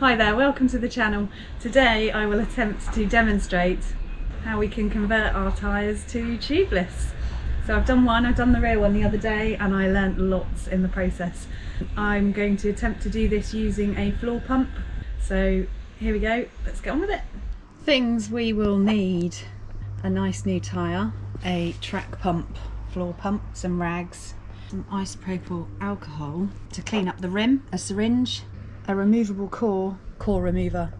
Hi there, welcome to the channel. Today I will attempt to demonstrate how we can convert our tyres to tubeless. So I've done the rear one the other day, and I learnt lots in the process. I'm going to attempt to do this using a floor pump. So here we go, let's get on with it. Things we will need: a nice new tyre, a track pump, floor pump, some rags, some isopropyl alcohol to clean up the rim, a syringe, a removable core remover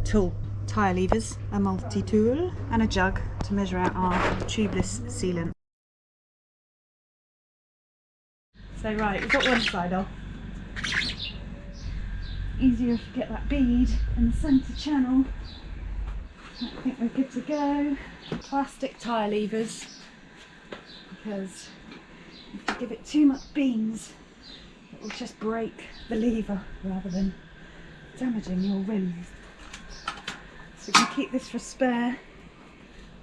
tool, tyre levers, a multi-tool, and a jug to measure out our tubeless sealant. So right, we've got one side off. Easier if you get that bead in the centre channel. I think we're good to go. Plastic tyre levers, because if you give it too much beans, it will just break the lever rather than damaging your rims. So we can keep this for spare.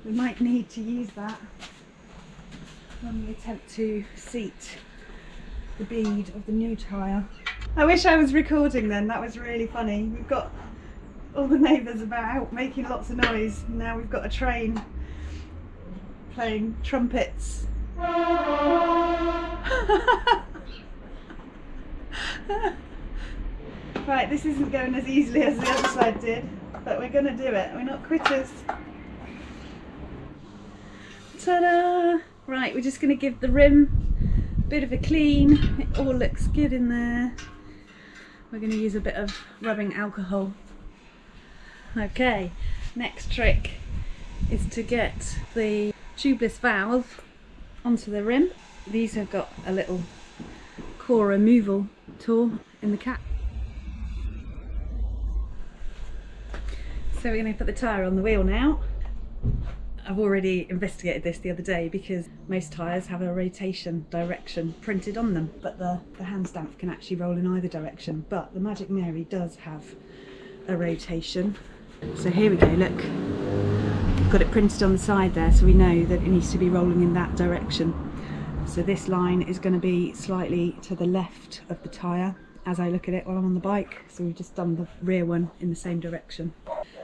We might need to use that when we attempt to seat the bead of the new tyre. I wish I was recording then, that was really funny. We've got all the neighbours about making lots of noise. Now we've got a train playing trumpets. Right, this isn't going as easily as the other side did, but we're going to do it. We're not quitters. Ta-da! Right, we're just going to give the rim a bit of a clean. It all looks good in there. We're going to use a bit of rubbing alcohol. Okay, next trick is to get the tubeless valve onto the rim. These have got a little core removal tool in the cap. So we're going to put the tyre on the wheel now. I've already investigated this the other day because most tyres have a rotation direction printed on them, but the hand stamp can actually roll in either direction. But the Magic Mary does have a rotation. So here we go, look. We've got it printed on the side there, so we know that it needs to be rolling in that direction. So this line is going to be slightly to the left of the tyre as I look at it while I'm on the bike. So we've just done the rear one in the same direction.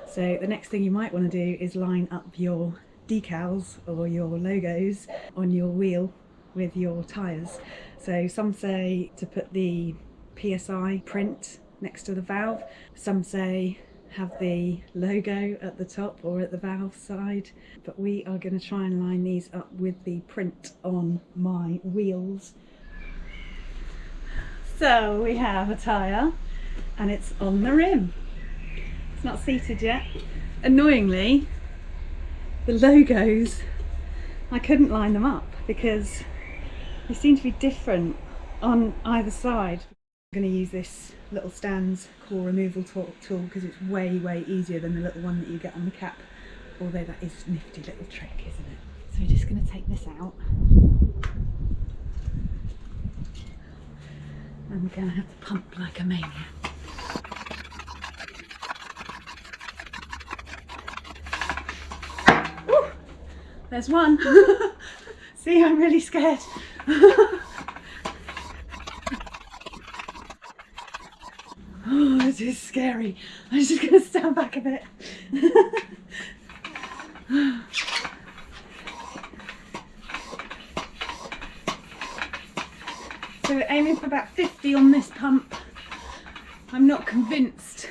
So the next thing you might want to do is line up your decals or your logos on your wheel with your tyres. So some say to put the PSI print next to the valve, some say have the logo at the top or at the valve side, but we are going to try and line these up with the print on my wheels. So we have a tyre and it's on the rim. It's not seated yet. Annoyingly, the logos, I couldn't line them up because they seem to be different on either side. I'm going to use this little stands core removal tool because it's way easier than the little one that you get on the cap, although that is a nifty little trick, isn't it? So we're just going to take this out. And we're going to have to pump like a maniac. Woo! There's one. See, I'm really scared. Oh, this is scary. I'm just going to stand back a bit. So we're aiming for about 50 on this pump. I'm not convinced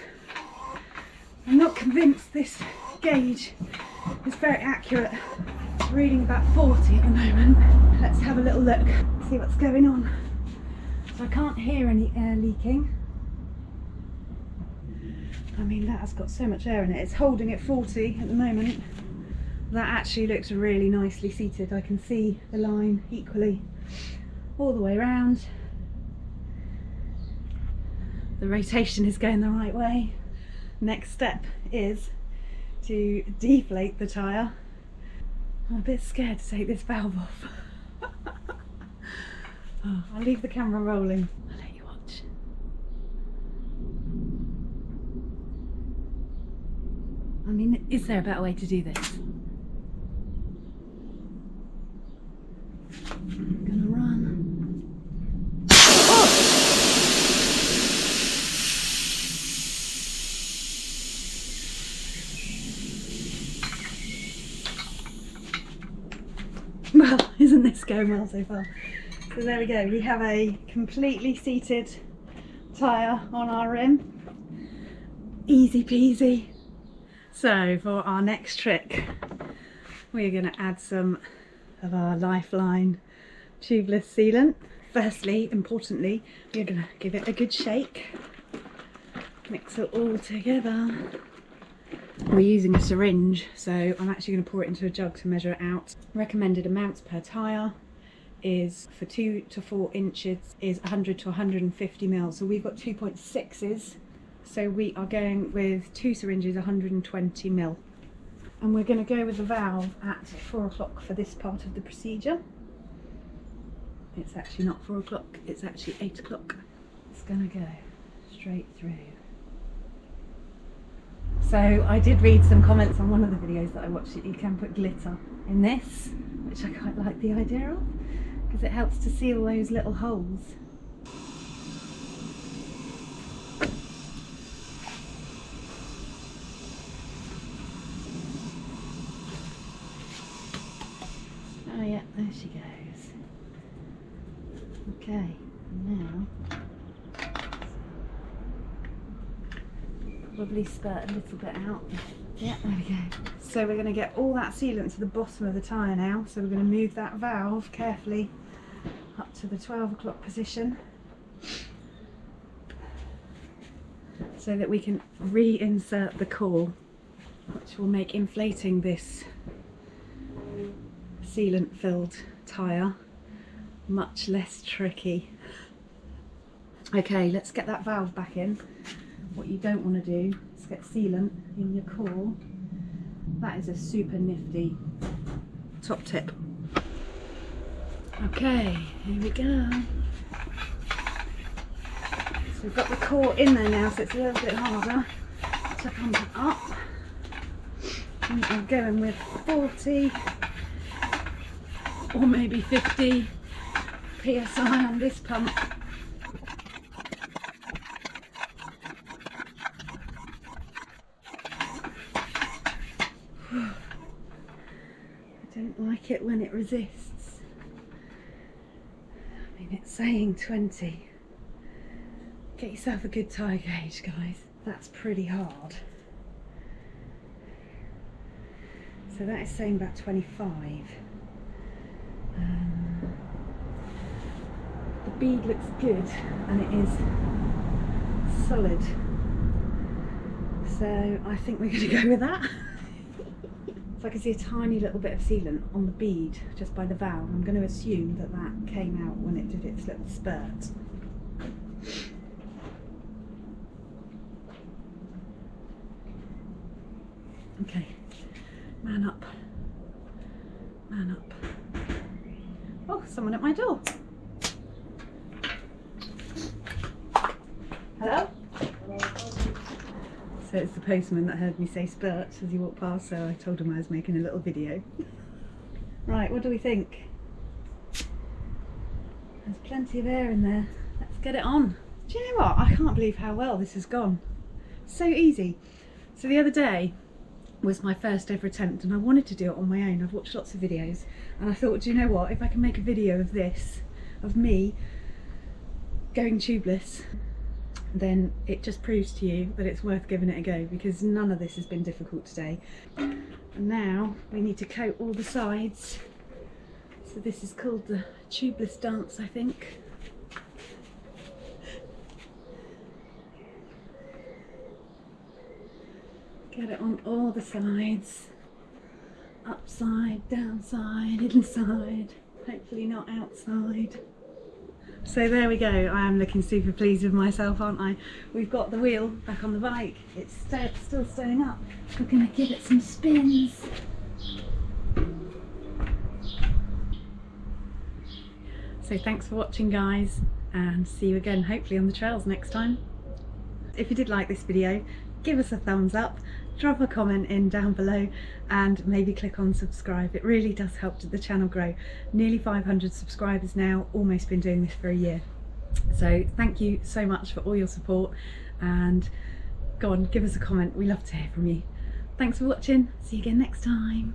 this gauge is very accurate. It's reading about 40 at the moment. Let's have a little look, see what's going on. So I can't hear any air leaking. I mean, that has got so much air in it. It's holding at 40 at the moment. That actually looks really nicely seated. I can see the line equally all the way around. The rotation is going the right way. Next step is to deflate the tyre. I'm a bit scared to take this valve off. Oh, I'll leave the camera rolling. I'll let you watch. I mean, is there a better way to do this? I'm gonna run. Oh! Isn't this going well so far? So there we go, we have a completely seated tyre on our rim. Easy peasy. So for our next trick, we're going to add some of our Lifeline tubeless sealant. Firstly, importantly, we're going to give it a good shake. Mix it all together. We're using a syringe, so I'm actually going to pour it into a jug to measure it out. Recommended amounts per tyre is for 2 to 4 inches is 100 to 150 mils. So we've got 2.6s, so we are going with 2 syringes, 120 mil. And we're going to go with the valve at 4 o'clock for this part of the procedure. It's actually not 4 o'clock, it's actually 8 o'clock. It's going to go straight through. So I did read some comments on one of the videos that I watched that you can put glitter in this, which I quite like the idea of, because it helps to seal those little holes. Oh yeah, there she goes. Okay, now probably spurt a little bit out. Yeah, there we go. So we're going to get all that sealant to the bottom of the tyre now. So we're going to move that valve carefully up to the 12 o'clock position so that we can reinsert the core, which will make inflating this sealant filled tyre much less tricky. Okay, let's get that valve back in. What you don't want to do is get sealant in your core. That is a super nifty top tip. Okay, here we go. So we've got the core in there now, so it's a little bit harder to pump it up. And I'm going with 40 or maybe 50 psi on this pump. I don't like it when it resists. I mean, it's saying 20. Get yourself a good tyre gauge, guys. That's pretty hard. So that is saying about 25. The bead looks good and it is solid. So I think we're going to go with that. So I can see a tiny little bit of sealant on the bead just by the valve. I'm going to assume that that came out when it did its little spurt. Okay, man up, man up. Oh, someone at my door. Hello? So it's the postman that heard me say spurt as he walked past, so I told him I was making a little video. Right, what do we think? There's plenty of air in there. Let's get it on. Do you know what? I can't believe how well this has gone. So easy. So the other day was my first ever attempt and I wanted to do it on my own. I've watched lots of videos and I thought, do you know what? If I can make a video of this, of me going tubeless, then it just proves to you that it's worth giving it a go, because none of this has been difficult today. And now we need to coat all the sides. So this is called the Tubeless Dance, I think. Get it on all the sides. Upside, downside, inside. Hopefully not outside. So there we go, I am looking super pleased with myself, aren't I? We've got the wheel back on the bike, it's still staying up. We're going to give it some spins. So thanks for watching, guys, and see you again hopefully on the trails next time. If you did like this video, give us a thumbs up, drop a comment in down below, and maybe click on subscribe. It really does help the channel grow. Nearly 500 subscribers now, almost been doing this for a year. So thank you so much for all your support, and go on, give us a comment, we love to hear from you. Thanks for watching, see you again next time.